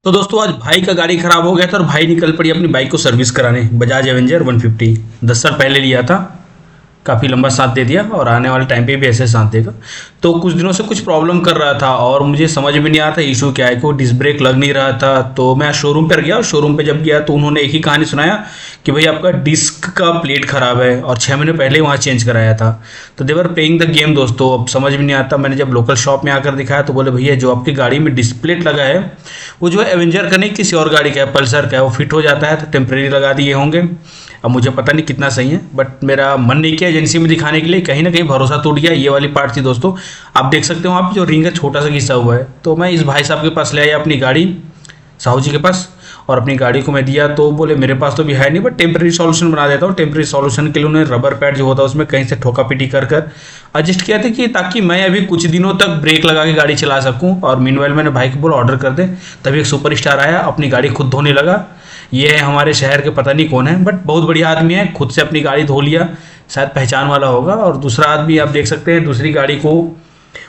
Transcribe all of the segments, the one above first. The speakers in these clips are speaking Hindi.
तो दोस्तों आज भाई का गाड़ी खराब हो गया था और भाई निकल पड़ी अपनी बाइक को सर्विस कराने। बजाज एवेंजर 150 10 साल पहले लिया था। काफ़ी लंबा साथ दे दिया और आने वाले टाइम पे भी ऐसे साथ देगा। तो कुछ दिनों से कुछ प्रॉब्लम कर रहा था और मुझे समझ में नहीं आता इशू क्या है, को डिस्क ब्रेक लग नहीं रहा था। तो मैं शोरूम पर गया और शोरूम पे जब गया तो उन्होंने एक ही कहानी सुनाया कि भाई आपका डिस्क का प्लेट खराब है और 6 महीने पहले वहाँ चेंज कराया था। तो देवर प्लेइंग द गेम दोस्तों। अब समझ में नहीं आता। मैंने जब लोकल शॉप में आकर दिखाया तो बोले भैया जो आपकी गाड़ी में डिस्क प्लेट लगा है वो जो है एवेंजर का नहीं, किसी और गाड़ी का है, पल्सर का है, वो फिट हो जाता है तो टेम्प्रेरी लगा दिए होंगे। अब मुझे पता नहीं कितना सही है, बट मेरा मन नहीं किया एजेंसी में दिखाने के लिए। कहीं ना कहीं भरोसा टूट गया। ये वाली पार्ट थी दोस्तों, आप देख सकते हो वहाँ पे जो रिंग है छोटा सा घिसा हुआ है। तो मैं इस भाई साहब के पास ले आया अपनी गाड़ी, साहू जी के पास, और अपनी गाड़ी को मैं दिया तो बोले मेरे पास तो भी है नहीं, बट टेम्प्रेरी सॉल्यूशन बना देता हूँ। टेम्प्रेरी सॉल्यूशन के लिए उन्होंने रबर पैड जो होता है उसमें कहीं से ठोका पीटी कर कर एडजस्ट किया था कि ताकि मैं अभी कुछ दिनों तक ब्रेक लगा के गाड़ी चला सकूँ। और मीनवाइल मैंने भाई को बोला ऑर्डर कर दे। तभी एक सुपर स्टार आया, अपनी गाड़ी खुद धोने लगा। ये है हमारे शहर के, पता नहीं कौन है, बट बहुत बढ़िया आदमी है। खुद से अपनी गाड़ी धो लिया, शायद पहचान वाला होगा। और दूसरा आदमी आप देख सकते हैं दूसरी गाड़ी को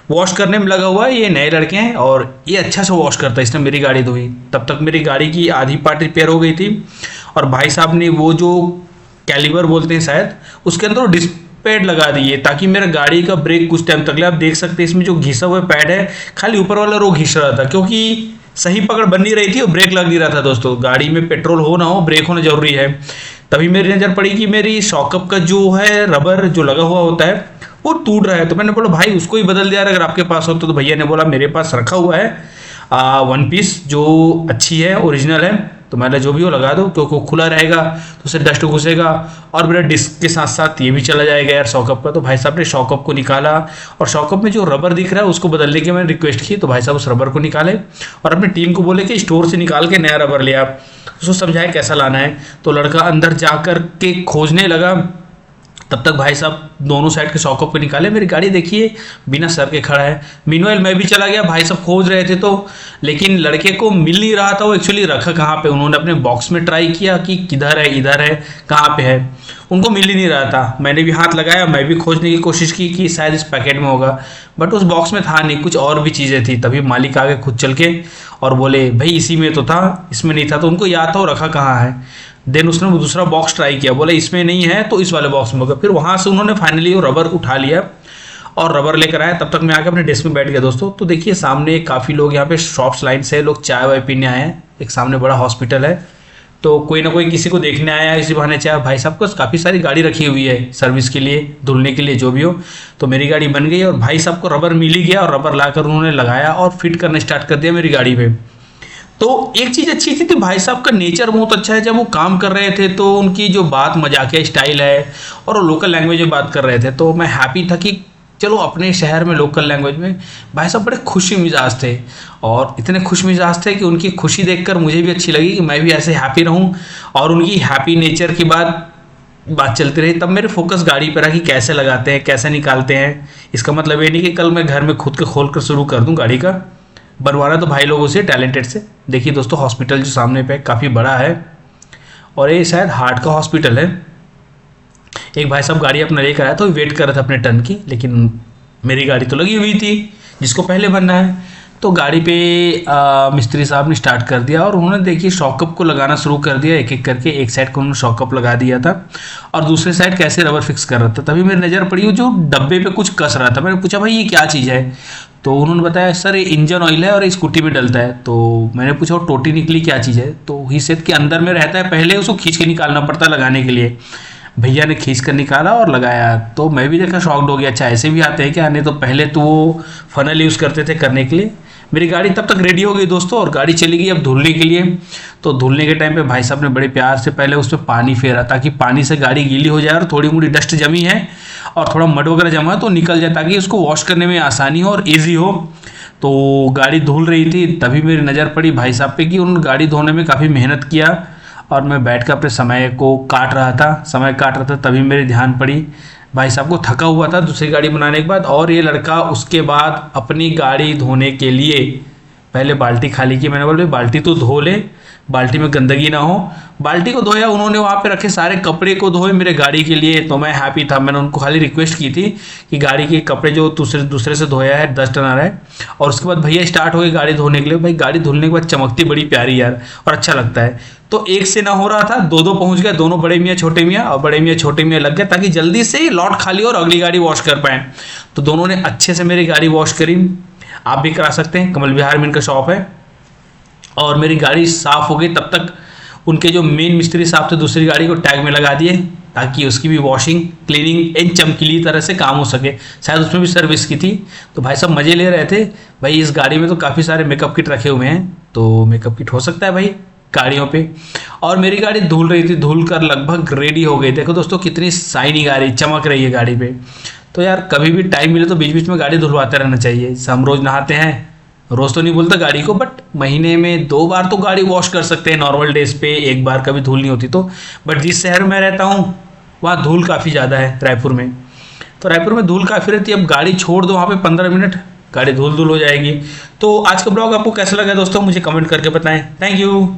वॉश करने में लगा हुआ है। ये नए लड़के हैं और ये अच्छा से वॉश करता है। इसने मेरी गाड़ी धोई, तब तक मेरी गाड़ी की आधी पार्ट रिपेयर हो गई थी। और भाई साहब ने वो जो कैलिबर बोलते हैं शायद, उसके अंदर वो डिस्क पैड लगा दिए ताकि मेरा गाड़ी का ब्रेक कुछ टाइम तक ले। आप देख सकते हैं इसमें जो घिसा हुआ पैड है, खाली ऊपर वाला रो घिस रहा था क्योंकि सही पकड़ बन नहीं रही थी और ब्रेक लग नहीं रहा था। दोस्तों गाड़ी में पेट्रोल हो ना हो, ब्रेक होना जरूरी है। तभी मेरी नज़र पड़ी कि मेरी शॉकअप का जो है रबर जो लगा हुआ होता है वो टूट रहा है। तो मैंने बोला भाई उसको ही बदल दिया अगर आपके पास हो तो भैया ने बोला मेरे पास रखा हुआ है वन पीस जो अच्छी है, ओरिजिनल है। तो मैंने जो भी हो लगा दो क्योंकि वो खुला रहेगा तो उससे डस्ट घुसेगा और मेरा डिस्क के साथ साथ ये भी चला जाएगा यार शॉकअप का। तो भाई साहब ने शॉकअप को निकाला और शॉकअप में जो रबर दिख रहा है उसको बदलने की मैंने रिक्वेस्ट की। तो भाई साहब उस रबर को निकाले और अपनी टीम को बोले कि स्टोर से निकाल के नया रबर ले आप। उसको समझाए कैसा लाना है। तो लड़का अंदर जा कर के खोजने लगा। तब तक भाई साहब दोनों साइड के शॉकअप को निकाले। मेरी गाड़ी देखिए बिना सर के खड़ा है। मीनवाइल मैं भी चला गया, भाई साहब खोज रहे थे तो, लेकिन लड़के को मिल नहीं रहा था वो एक्चुअली रखा कहाँ पे। उन्होंने अपने बॉक्स में ट्राई किया कि किधर है, इधर है, कहाँ पे है, उनको मिल ही नहीं रहा था। मैंने भी हाथ लगाया, मैं भी खोजने की कोशिश की कि शायद इस पैकेट में होगा, बट उस बॉक्स में था नहीं, कुछ और भी चीज़ें थी। तभी मालिक आगे खुद चल के और बोले भाई इसी में तो था, इसमें नहीं था। तो उनको याद था वो रखा कहाँ है। देन उसने वो दूसरा बॉक्स ट्राई किया, बोले इसमें नहीं है तो इस वाले बॉक्स में होगा। फिर वहाँ से उन्होंने फाइनली वो रबर उठा लिया और रबर लेकर आया। तब तक मैं आके अपने डेस्क में बैठ गया दोस्तों। तो देखिए सामने काफ़ी लोग यहाँ पे शॉप्स लाइन से लोग चाय वाय पीने आए हैं। एक सामने बड़ा हॉस्पिटल है तो कोई ना कोई किसी को देखने आया है, इसी बहाने चाय। भाई साहब को काफ़ी सारी गाड़ी रखी हुई है सर्विस के लिए, धुलने के लिए, जो भी हो। तो मेरी गाड़ी बन गई और भाई साहब को रबर मिल ही गया और रबर लाकर उन्होंने लगाया और फिट करना स्टार्ट कर दिया मेरी गाड़ी पे। तो एक चीज़ अच्छी थी कि भाई साहब का नेचर बहुत अच्छा है। जब वो काम कर रहे थे तो उनकी जो बात मजाकिया स्टाइल है और वो लोकल लैंग्वेज में बात कर रहे थे तो मैं हैप्पी था कि चलो अपने शहर में लोकल लैंग्वेज में। भाई साहब बड़े खुशी मिजाज थे और इतने खुश मिजाज थे कि उनकी खुशी देखकर मुझे भी अच्छी लगी कि मैं भी ऐसे हैप्पी रहूं और उनकी हैप्पी नेचर की बात चलती रही। तब मेरे फोकस गाड़ी पर रहा कि कैसे लगाते हैं, कैसे निकालते हैं। इसका मतलब ये नहीं कि कल मैं घर में खुद के खोल कर शुरू कर दूँ गाड़ी का, बनवाना तो भाई लोगों से, टैलेंटेड से। देखिए दोस्तों हॉस्पिटल जो सामने पे काफ़ी बड़ा है और ये शायद हार्ट का हॉस्पिटल है। एक भाई साहब गाड़ी अपना लेकर आया तो वेट कर रहे थे अपने टर्न की, लेकिन मेरी गाड़ी तो लगी हुई थी जिसको पहले बनना है। तो गाड़ी पे मिस्त्री साहब ने स्टार्ट कर दिया और उन्होंने देखिए शॉकअप को लगाना शुरू कर दिया एक एक करके। एक साइड को उन्होंने शॉकअप लगा दिया था और दूसरे साइड कैसे रबर फिक्स कर रहा था। तभी मेरी नज़र पड़ी वो जो डब्बे पे कुछ कस रहा था। मैंने पूछा भाई ये क्या चीज़ है। तो उन्होंने बताया सर ये इंजन ऑयल है और ये स्कूटी में डलता है। तो मैंने पूछा वो टोटी निकली क्या चीज़ है। तो ही सेड के अंदर में रहता है, पहले उसको खींच के निकालना पड़ता है लगाने के लिए। भैया ने खींच कर निकाला और लगाया तो मैं भी देखा शॉक्ड हो गया। अच्छा ऐसे भी आते हैं क्या। नहीं तो पहले तो वो फनल यूज़ करते थे करने के लिए। मेरी गाड़ी तब तक रेडी हो गई दोस्तों और गाड़ी चली गई अब धुलने के लिए। तो धुलने के टाइम पे भाई साहब ने बड़े प्यार से पहले उस पर पानी फेरा ताकि पानी से गाड़ी गीली हो जाए और थोड़ी मोड़ी डस्ट जमी है और थोड़ा मड वगैरह जमा है तो निकल जाए ताकि उसको वॉश करने में आसानी हो और ईजी हो। तो गाड़ी धुल रही थी तभी मेरी नज़र पड़ी भाई साहब पे कि उन्होंने गाड़ी धोने में काफ़ी मेहनत किया और मैं बैठ कर अपने समय काट रहा था। तभी मेरी ध्यान पड़ी भाई साहब को थका हुआ था दूसरी गाड़ी बनाने के बाद। और ये लड़का उसके बाद अपनी गाड़ी धोने के लिए पहले बाल्टी खाली की। मैंने बोला बाल्टी तो धो ले, बाल्टी में गंदगी ना हो। बाल्टी को धोया उन्होंने, वहाँ पे रखे सारे कपड़े को धोए मेरे गाड़ी के लिए, तो मैं हैप्पी था। मैंने उनको खाली रिक्वेस्ट की थी कि गाड़ी के कपड़े जो दूसरे से धोया है, डस्ट ना रहे। और उसके बाद भैया स्टार्ट हो गए गाड़ी धोने के लिए। भाई गाड़ी धुलने के बाद चमकती बड़ी प्यारी यार, और अच्छा लगता है। तो एक से ना हो रहा था, दो पहुंच गए, दोनों बड़े मियाँ छोटे मियाँ, और बड़े मियाँ छोटे मियाँ लग गए ताकि जल्दी से लॉट खाली हो और अगली गाड़ी वॉश कर पाए। तो दोनों ने अच्छे से मेरी गाड़ी वॉश करी। आप भी करा सकते हैं, कमल विहार में इनका शॉप है। और मेरी गाड़ी साफ़ हो गई, तब तक उनके जो मेन मिस्त्री साहब थे दूसरी गाड़ी को टैग में लगा दिए ताकि उसकी भी वॉशिंग क्लीनिंग इन चमकीली तरह से काम हो सके। शायद उसमें भी सर्विस की थी। तो भाई सब मज़े ले रहे थे। भाई इस गाड़ी में तो काफ़ी सारे मेकअप किट रखे हुए हैं, तो मेकअप किट हो सकता है भाई गाड़ियों पे। और मेरी गाड़ी धुल रही थी, धुल कर लगभग रेडी हो गई। देखो दोस्तों कितनी शाइनी गाड़ी चमक रही है गाड़ी पे। तो यार कभी भी टाइम मिले तो बीच बीच में गाड़ी धुलवाते रहना चाहिए। हम रोज़ नहाते हैं, रोज़ तो नहीं बोलता गाड़ी को, बट महीने में 2 बार तो गाड़ी वॉश कर सकते हैं नॉर्मल डेज पे, एक बार कभी धूल नहीं होती तो। बट जिस शहर में रहता हूँ वहाँ धूल काफ़ी ज़्यादा है, रायपुर में। तो रायपुर में धूल काफ़ी रहती है। अब गाड़ी छोड़ दो वहाँ पे 15 मिनट, गाड़ी धूल हो जाएगी। तो आज का ब्लॉग आपको कैसा लगा दोस्तों, मुझे कमेंट करके बताएं। Thank you.